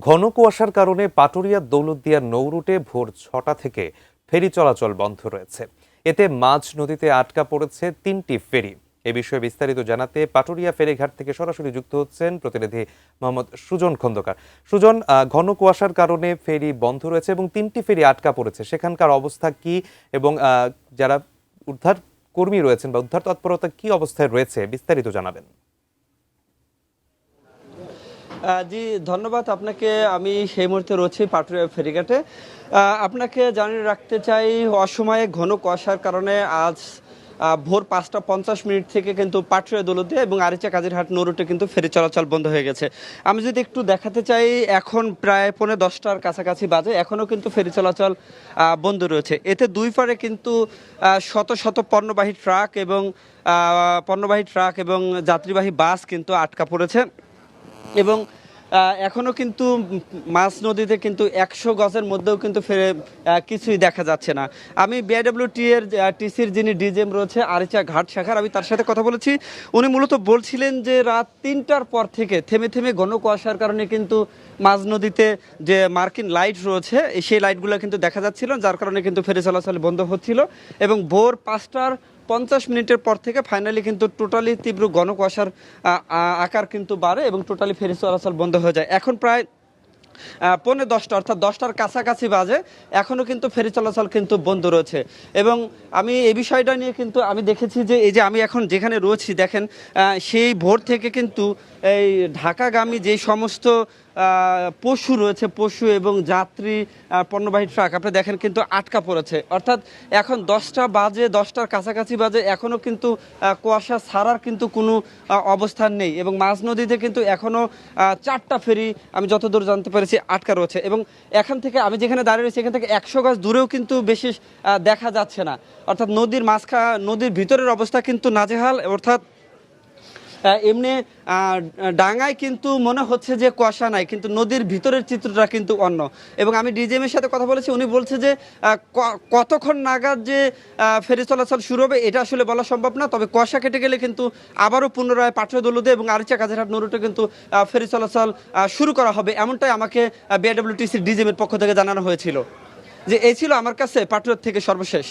ঘন কুয়াশার কারণে পাটুরিয়া দৌলতদিয়া নৌরুটে ভোর ৬টা থেকে ফেরি চলাচল বন্ধ রয়েছে। এতে মাঝ নদীতে আটকা পড়েছে ৩টি ফেরি। এ বিষয়ে বিস্তারিত জানাতে পাটুরিয়া ফেরিঘাট থেকে সরাসরি যুক্ত হচ্ছেন প্রতিনিধি মোহাম্মদ সুজন খন্দকার। সুজন, ঘন কুয়াশার কারণে ফেরি বন্ধ রয়েছে এবং ৩টি ফেরি আটকা পড়েছে, সেখানকার অবস্থা কি এবং যারা উদ্ধার কর্মী রয়েছেন বা উদ্ধার তৎপরতা কি অবস্থায় রয়েছে বিস্তারিত জানাবেন। জি, ধন্যবাদ আপনাকে। আমি সেই মুহূর্তে রয়েছি পাটুরিয়া ফেরিঘাটে। আপনাকে জানিয়ে রাখতে চাই, অসময়ে ঘন কুয়াশার কারণে আজ ভোর ৫টা ৫০ থেকে কিন্তু পাটুরিয়া দৌলতদিয়া এবং আরিচা কাজিরহাট নৌরুটে কিন্তু ফেরি চলাচল বন্ধ হয়ে গেছে। আমি যদি একটু দেখাতে চাই, এখন প্রায় 10:45-র কাছাকাছি বাজে, এখনও কিন্তু ফেরি চলাচল বন্ধ রয়েছে। এতে দুই পারে কিন্তু শত শত পণ্যবাহী ট্রাক এবং যাত্রীবাহী বাস কিন্তু আটকা পড়েছে এবং এখনও কিন্তু মাঝ নদীতে কিন্তু ১০০ গজের মধ্যেও কিন্তু কিছুই দেখা যাচ্ছে না। আমি টিসির যিনি ডিজিএম রয়েছে আরিচা ঘাট শাখার, আমি তার সাথে কথা বলেছি। উনি মূলত বলছিলেন যে রাত ৩টার পর থেকে থেমে থেমে ঘন কুয়াশার কারণে কিন্তু মাঝ নদীতে যে মার্কিন লাইট রয়েছে সেই লাইটগুলো কিন্তু দেখা যাচ্ছিল, যার কারণে কিন্তু ফেরি চলাচল বন্ধ হচ্ছিল এবং ভোর ৫টা ৫০ পর থেকে ফাইনালি কিন্তু টোটালি তীব্র ঘন কুয়াশার আকার কিন্তু বাড়ে এবং টোটালি ফেরি চলাচল বন্ধ হয়ে যায়। এখন প্রায় 10:45 অর্থাৎ 10টার কাছাকাছি বাজে, এখনও কিন্তু ফেরি চলাচল কিন্তু বন্ধ রয়েছে। এবং আমি এই বিষয়টা নিয়ে কিন্তু আমি দেখেছি যে এই যে আমি এখন যেখানে রয়েছি দেখেন, সেই ভোর থেকে কিন্তু এই ঢাকাগামী যে সমস্ত পশু রয়েছে, পশু এবং যাত্রী পণ্যবাহী ট্রাক আপনি দেখেন কিন্তু আটকা পড়েছে। অর্থাৎ এখন 10টা বাজে, 10টার কাছাকাছি বাজে, এখনও কিন্তু কুয়াশা ছাড়ার কিন্তু কোনো অবস্থান নেই এবং মাঝ নদীতে কিন্তু এখনও 4টা ফেরি আমি যতদূর জানতে পেরেছি আটকা রয়েছে এবং এখান থেকে আমি যেখানে দাঁড়িয়ে রয়েছি এখান থেকে 100 গজ দূরেও কিন্তু বেশি দেখা যাচ্ছে না। অর্থাৎ নদীর ভিতরের অবস্থা কিন্তু নাজেহাল। অর্থাৎ এমনি ডাঙায় কিন্তু মনে হচ্ছে যে কুয়াশা নাই, কিন্তু নদীর ভিতরের চিত্রটা কিন্তু অন্য। এবং আমি ডিজিএমের সাথে কথা বলেছি, উনি বলছে যে কতক্ষণ নাগাদ যে ফেরি চলাচল শুরু হবে এটা আসলে বলা সম্ভব না, তবে কুয়াশা কেটে গেলে কিন্তু আবারও পুনরায় পাটুরিয়া দৌলতদিয়া এবং আরিচা কাজিরহাট নৌরুটে কিন্তু ফেরি চলাচল শুরু করা হবে, এমনটাই আমাকে বিআরডব্লিউটিসির ডিজিএমের পক্ষ থেকে জানানো হয়েছিল। যে এই ছিল আমার কাছে পাটুরিয়া থেকে সর্বশেষ।